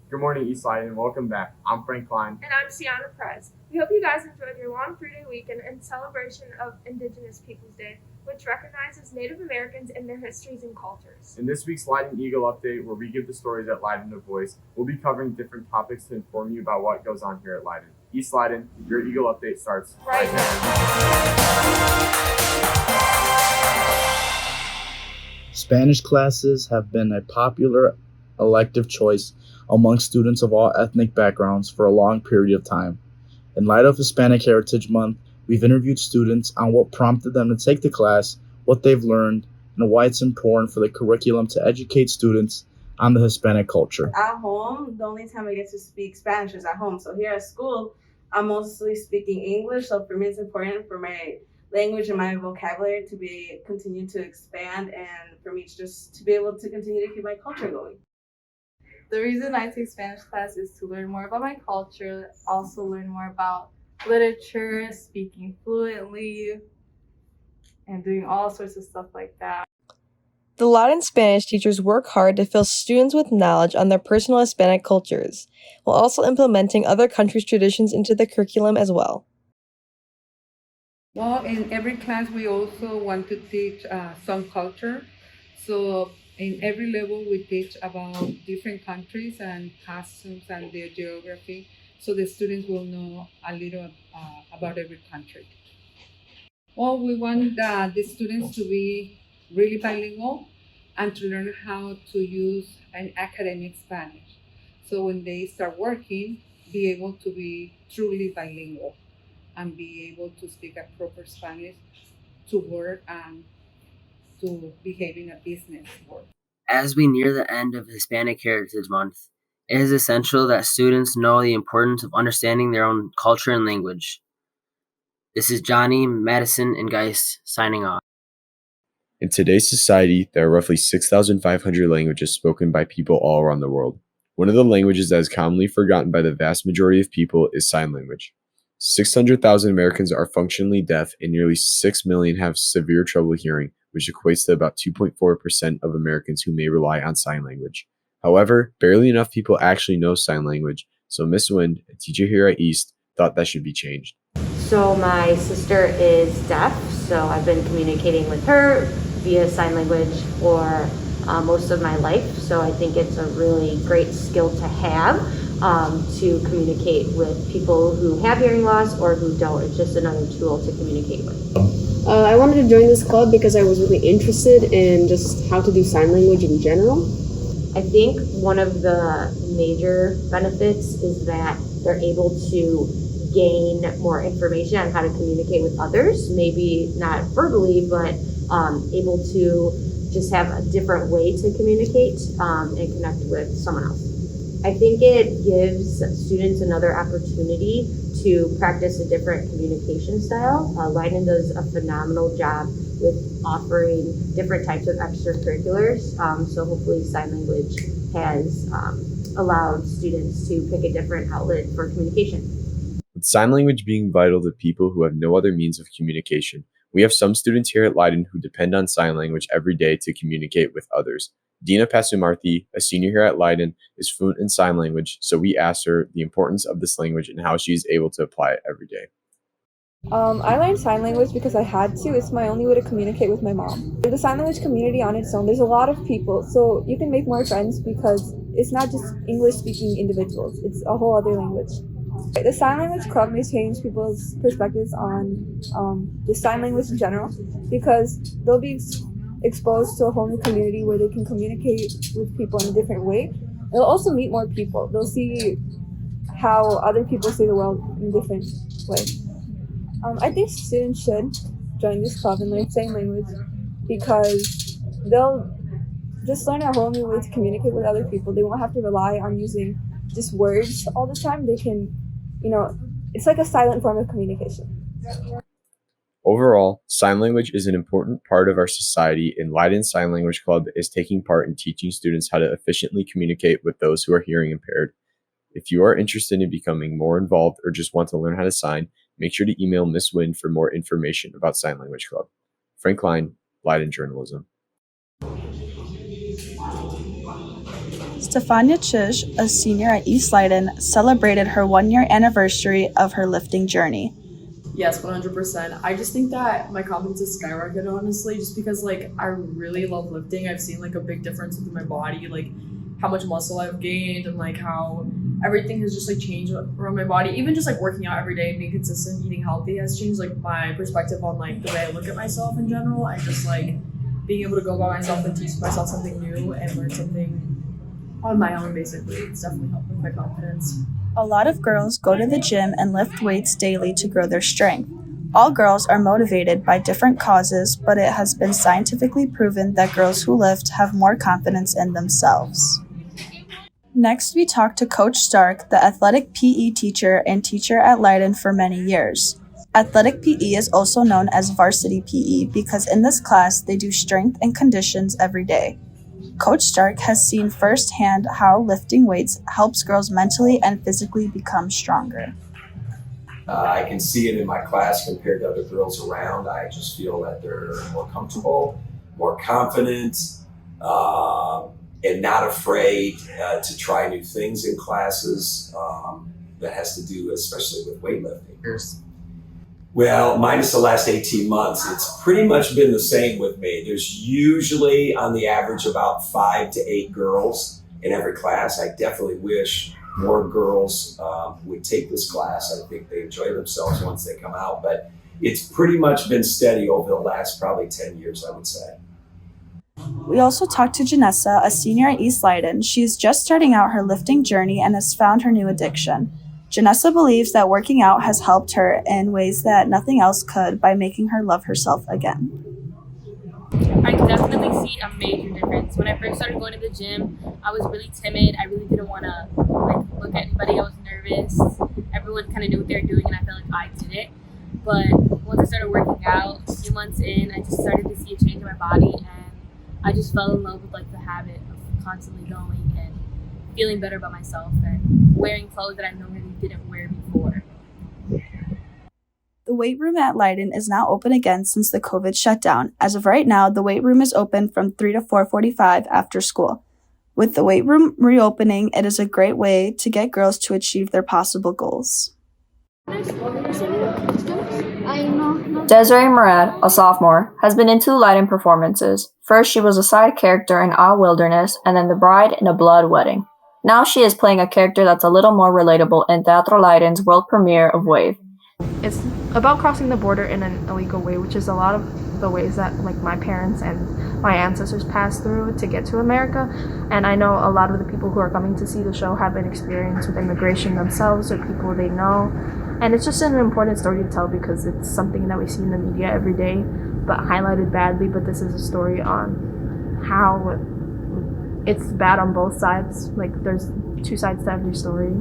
Good morning, East Leiden, and welcome back. I'm Frank Klein. And I'm Sienna Perez. We hope you guys enjoyed your long 3-day weekend in celebration of Indigenous Peoples Day, which recognizes Native Americans and their histories and cultures. In this week's Leiden Eagle Update, where we give the stories at Leiden a voice, we'll be covering different topics to inform you about what goes on here at Leiden. East Leiden, your Eagle Update starts right now. Spanish classes have been a popular elective choice among students of all ethnic backgrounds for a long period of time. In light of Hispanic Heritage Month, we've interviewed students on what prompted them to take the class, what they've learned, and why it's important for the curriculum to educate students on the Hispanic culture. At home, the only time I get to speak Spanish is at home. So here at school, I'm mostly speaking English. So for me, it's important for my language and my vocabulary to continue to expand, and for me to be able to continue to keep my culture going. The reason I take Spanish class is to learn more about my culture, also learn more about literature, speaking fluently, and doing all sorts of stuff like that. The Latin Spanish teachers work hard to fill students with knowledge on their personal Hispanic cultures, while also implementing other countries' traditions into the curriculum as well. Well, in every class, we also want to teach some culture. So in every level, we teach about different countries and customs and their geography, so the students will know a little about every country. Well, we want the students to be really bilingual and to learn how to use an academic Spanish. So when they start working, be able to be truly bilingual and be able to speak a proper Spanish to work and to behave in a business world. As we near the end of Hispanic Heritage Month, it is essential that students know the importance of understanding their own culture and language. This is Johnny, Madison, and Geist signing off. In today's society, there are roughly 6,500 languages spoken by people all around the world. One of the languages that is commonly forgotten by the vast majority of people is sign language. 600,000 Americans are functionally deaf, and nearly 6 million have severe trouble hearing, which equates to about 2.4% of Americans who may rely on sign language. However, barely enough people actually know sign language, so Miss Wind, a teacher here at East, thought that should be changed. So my sister is deaf, so I've been communicating with her via sign language for most of my life. So I think it's a really great skill to have to communicate with people who have hearing loss or who don't. It's just another tool to communicate with. I wanted to join this club because I was really interested in just how to do sign language in general. I think one of the major benefits is that they're able to gain more information on how to communicate with others, maybe not verbally, but able to just have a different way to communicate and connect with someone else. I think it gives students another opportunity to practice a different communication style. Leiden does a phenomenal job with offering different types of extracurriculars, so hopefully sign language has allowed students to pick a different outlet for communication. With sign language being vital to people who have no other means of communication, we have some students here at Leiden who depend on sign language every day to communicate with others. Deena Pasumarth, a senior here at Leiden, is fluent in sign language, so we asked her the importance of this language and how she is able to apply it every day. I learned sign language because I had to. It's my only way to communicate with my mom. The sign language community on its own, there's a lot of people, so you can make more friends because it's not just English-speaking individuals. It's a whole other language. The sign language club may change people's perspectives on the sign language in general because they'll be exposed to a whole new community where they can communicate with people in a different way. They'll also meet more people. They'll see how other people see the world in a different way. I think students should join this club and learn sign language because they'll just learn a whole new way to communicate with other people. They won't have to rely on using just words all the time. They can, it's like a silent form of communication. Overall, sign language is an important part of our society, and Leiden Sign Language Club is taking part in teaching students how to efficiently communicate with those who are hearing impaired. If you are interested in becoming more involved or just want to learn how to sign, make sure to email Miss Wynn for more information about Sign Language Club. Frank Klein, Leiden Journalism. Stefania Chish, a senior at East Leiden, celebrated her 1-year anniversary of her lifting journey. Yes, 100%. I just think that my confidence has skyrocketed, honestly, just because, like, I really love lifting. I've seen, like, a big difference within my body, like, how much muscle I've gained and, like, how everything has just, like, changed around my body. Even just, like, working out every day and being consistent, eating healthy has changed, like, my perspective on, like, the way I look at myself in general. I just, like, being able to go by myself and teach myself something new and learn something on my own, basically. It's definitely helped with my confidence. A lot of girls go to the gym and lift weights daily to grow their strength. All girls are motivated by different causes, but it has been scientifically proven that girls who lift have more confidence in themselves. Next, we talk to Coach Stark, the athletic PE teacher and teacher at Leiden for many years. Athletic PE is also known as varsity PE because in this class they do strength and conditions every day. Coach Stark has seen firsthand how lifting weights helps girls mentally and physically become stronger. I can see it in my class compared to other girls around. I just feel that they're more comfortable, more confident, and not afraid to try new things in classes. That has to do especially with weightlifting. Well, minus the last 18 months, it's pretty much been the same with me. There's usually, on the average, about 5 to 8 girls in every class. I definitely wish more girls would take this class. I think they enjoy themselves once they come out, but it's pretty much been steady over the last probably 10 years, I would say. We also talked to Janessa, a senior at East Leiden. She's just starting out her lifting journey and has found her new addiction. Janessa believes that working out has helped her in ways that nothing else could by making her love herself again. I definitely see a major difference. When I first started going to the gym, I was really timid. I really didn't want to look at anybody. I was nervous. Everyone kind of knew what they were doing, and I felt like I did it. But once I started working out, a few months in, I just started to see a change in my body, and I just fell in love with the habit of constantly going and feeling better about myself and wearing clothes that I normally didn't wear before. The weight room at Leiden is now open again since the COVID shutdown. As of right now, the weight room is open from 3 to 4:45 after school. With the weight room reopening, it is a great way to get girls to achieve their possible goals. Desiree Morad, a sophomore, has been in 2 Leiden performances. First, she was a side character in Our Wilderness, and then the bride in A Blood Wedding. Now she is playing a character that's a little more relatable in Teatro Leiden's world premiere of Wave. It's about crossing the border in an illegal way, which is a lot of the ways that my parents and my ancestors passed through to get to America. And I know a lot of the people who are coming to see the show have an experience with immigration themselves or people they know. And it's just an important story to tell because it's something that we see in the media every day, but highlighted badly. But this is a story on how it's bad on both sides. There's 2 sides to every story.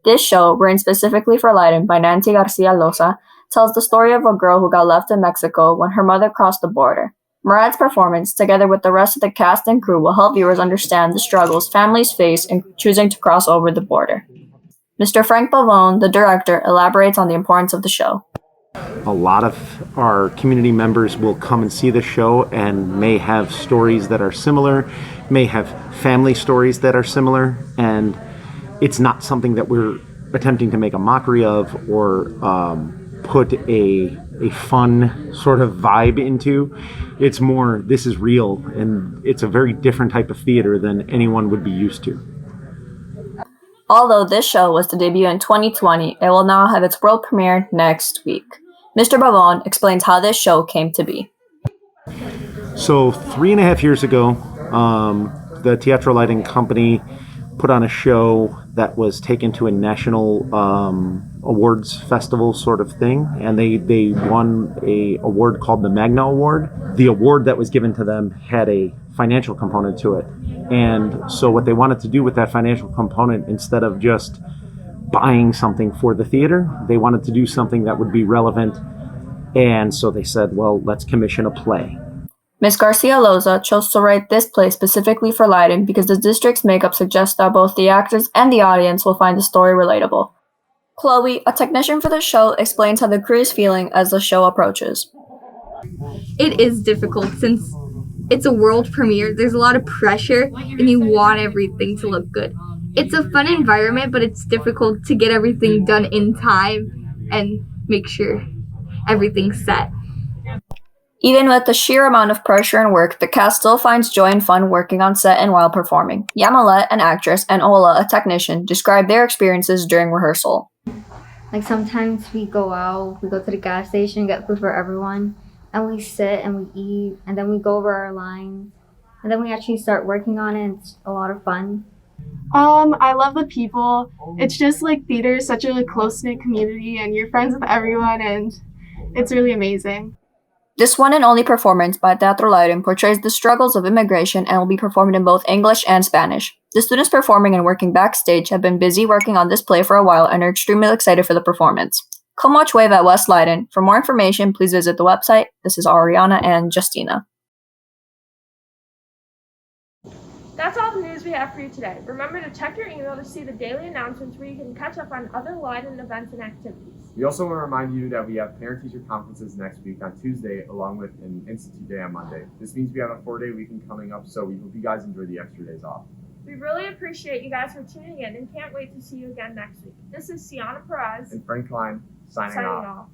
This show, written specifically for Leiden by Nancy Garcia-Losa, tells the story of a girl who got left in Mexico when her mother crossed the border. Morad's performance, together with the rest of the cast and crew, will help viewers understand the struggles families face in choosing to cross over the border. Mr. Frank Bavone, the director, elaborates on the importance of the show. A lot of our community members will come and see the show and may have stories that are similar, may have family stories that are similar, and it's not something that we're attempting to make a mockery of or put a fun sort of vibe into. It's more, this is real, and it's a very different type of theater than anyone would be used to. Although this show was to debut in 2020, it will now have its world premiere next week. Mr. Bavone explains how this show came to be. So 3.5 years ago, the Teatro Leiden company put on a show that was taken to a national awards festival sort of thing, and they won a award called the Magna Award. The award that was given to them had a financial component to it, and so what they wanted to do with that financial component, instead of just buying something for the theater, they wanted to do something that would be relevant, and so they said, well, let's commission a play. Ms. Garcia-Losa chose to write this play specifically for Leiden because the district's makeup suggests that both the actors and the audience will find the story relatable. Chloe, a technician for the show, explains how the crew is feeling as the show approaches. It is difficult since it's a world premiere. There's a lot of pressure and you want everything to look good. It's a fun environment, but it's difficult to get everything done in time and make sure everything's set. Even with the sheer amount of pressure and work, the cast still finds joy and fun working on set and while performing. Yamilet, an actress, and Ola, a technician, describe their experiences during rehearsal. Like sometimes we go out, we go to the gas station, get food for everyone, and we sit and we eat, and then we go over our lines, and then we actually start working on it. It's a lot of fun. I love the people. It's just like theater is such a close-knit community and you're friends with everyone and it's really amazing. This one and only performance by Teatro Leiden portrays the struggles of immigration and will be performed in both English and Spanish. The students performing and working backstage have been busy working on this play for a while and are extremely excited for the performance. Come watch Wave at West Leiden. For more information, please visit the website. This is Ariana and Justina. That's all the news we have for you today. Remember to check your email to see the daily announcements where you can catch up on other Leiden events and activities. We also want to remind you that we have parent-teacher conferences next week on Tuesday, along with an Institute Day on Monday. This means we have a 4-day weekend coming up, so we hope you guys enjoy the extra days off. We really appreciate you guys for tuning in and can't wait to see you again next week. This is Deena Pasumarth and Frank Klein signing off.